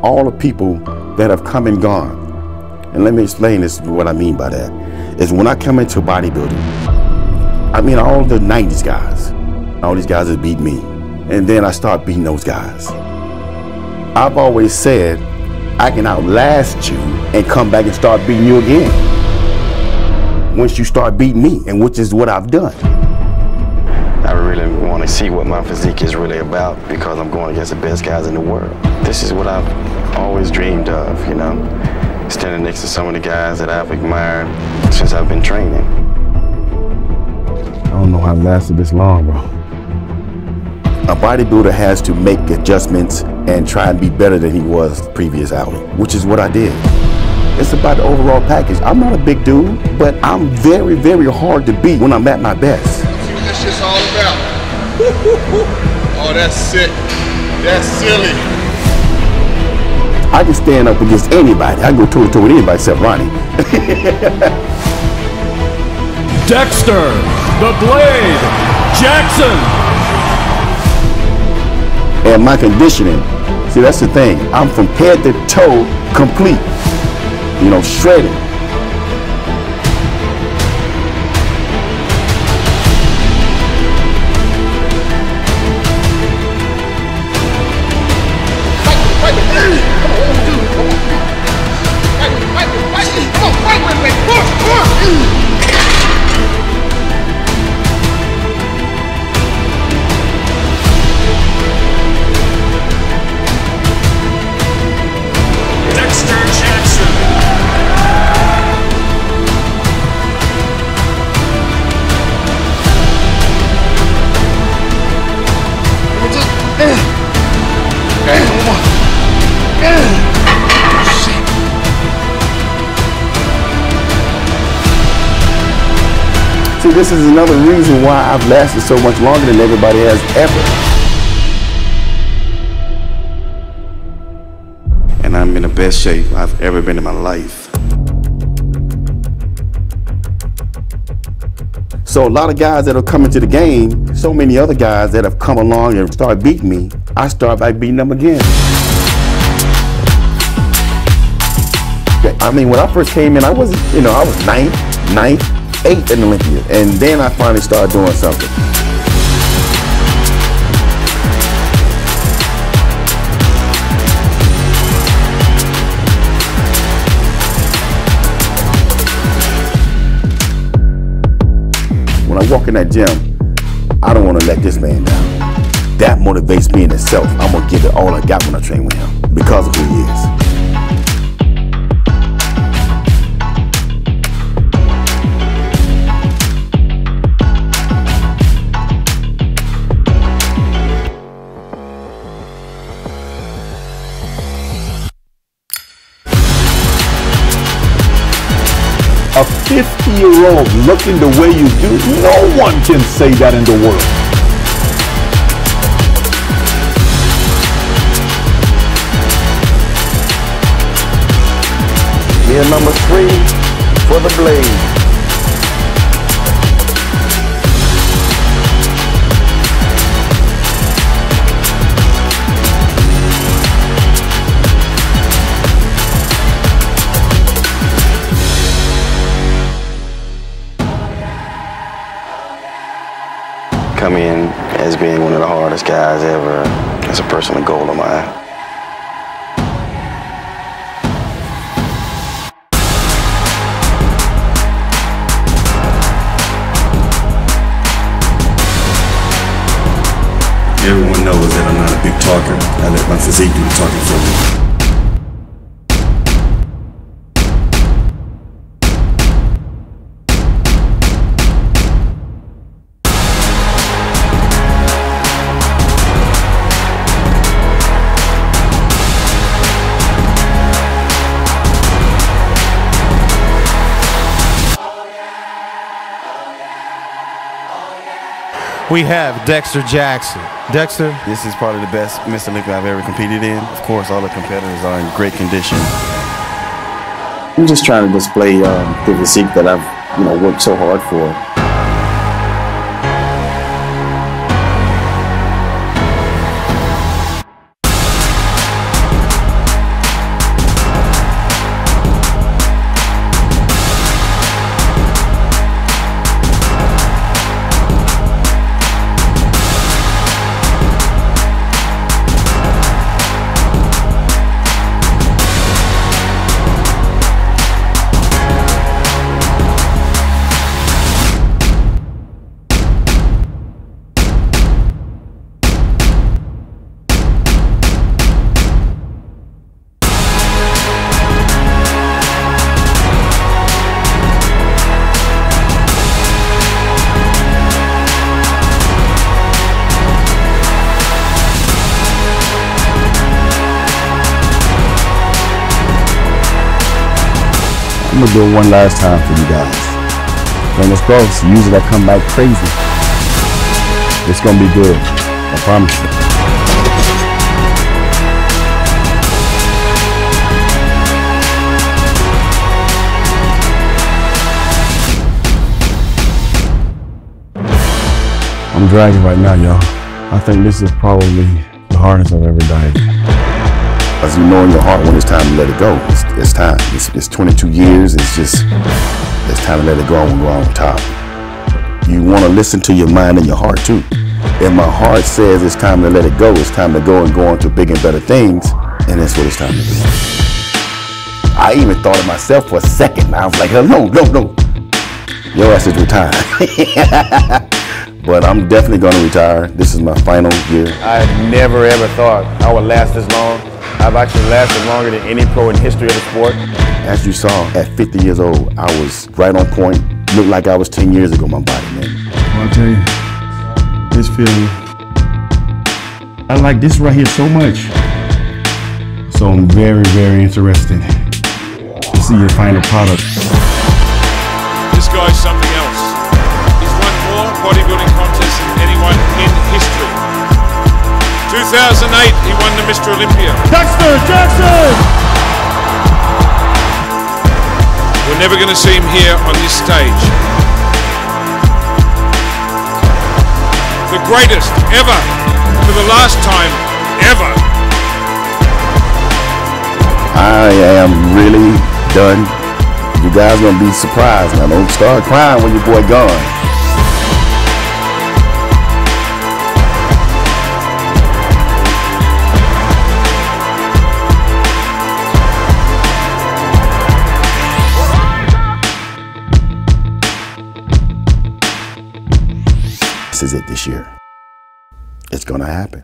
all the people that have come and gone. And let me explain this, what I mean by that, is when I come into bodybuilding, I mean all the 90s guys, all these guys that beat me, and then I start beating those guys. I've always said, I can outlast you and come back and start beating you again. Once you start beating me, and which is what I've done. I really want to see what my physique is really about because I'm going against the best guys in the world. This is what I've always dreamed of, you know, standing next to some of the guys that I've admired since I've been training. I don't know how it lasted this long, bro. A bodybuilder has to make adjustments and try and be better than he was previous outing, which is what I did. It's about the overall package. I'm not a big dude, but I'm very, very hard to beat when I'm at my best. See what this shit's all about. Oh, that's sick. That's silly. I can stand up against anybody. I can go toe-to-toe with anybody except Ronnie. Dexter, the Blade, Jackson. And my conditioning, see, that's the thing. I'm from head to toe complete, you know, shredded. See, this is another reason why I've lasted so much longer than everybody has ever. And I'm in the best shape I've ever been in my life. So a lot of guys that are coming to the game, so many other guys that have come along and start beating me, I start by beating them again. I mean, when I first came in, I was, you know, I was ninth, 8th in Olympia, and then I finally started doing something. When I walk in that gym, I don't want to let this man down. That motivates me in itself. I'm going to give it all I got when I train with him because of who he is. A 50-year-old looking the way you do, no one can say that in the world. Year number 3 for the Blade. Come in as being one of the hardest guys ever. It's a personal goal of mine. Everyone knows that I'm not a big talker. I let my physique do the talking for me. We have Dexter Jackson. Dexter? This is probably the best Mr. Olympia I've ever competed in. Of course, all the competitors are in great condition. I'm just trying to display the physique that I've, worked so hard for. I'm gonna do it one last time for you guys. Fingers crossed. Usually I come back crazy. It's gonna be good. I promise you. I'm dragging right now, y'all. I think this is probably the hardest I've ever done. As you know in your heart when it's time to let it go. It's time. It's 22 years. It's time to let it go and go on top. You want to listen to your mind and your heart too. If my heart says it's time to let it go, it's time to go and go on to bigger and better things, and that's what it's time to do. I even thought of myself for a second. I was like, no. Your ass is retired. But I'm definitely going to retire. This is my final year. I never ever thought I would last this long. I've actually lasted longer than any pro in history of the sport. As you saw, at 50 years old, I was right on point. Looked like I was 10 years ago, my body, man. Well, I'll tell you, this feeling, I like this right here so much. So I'm very, very interested to see your final product. This guy's something else. He's won more bodybuilding contests than anyone in history. 2008, he won the Mr. Olympia. Dexter Jackson! We're never going to see him here on this stage. The greatest ever, for the last time ever. I am really done. You guys are going to be surprised. Now don't start crying when your boy gone. This is it this year. It's gonna happen.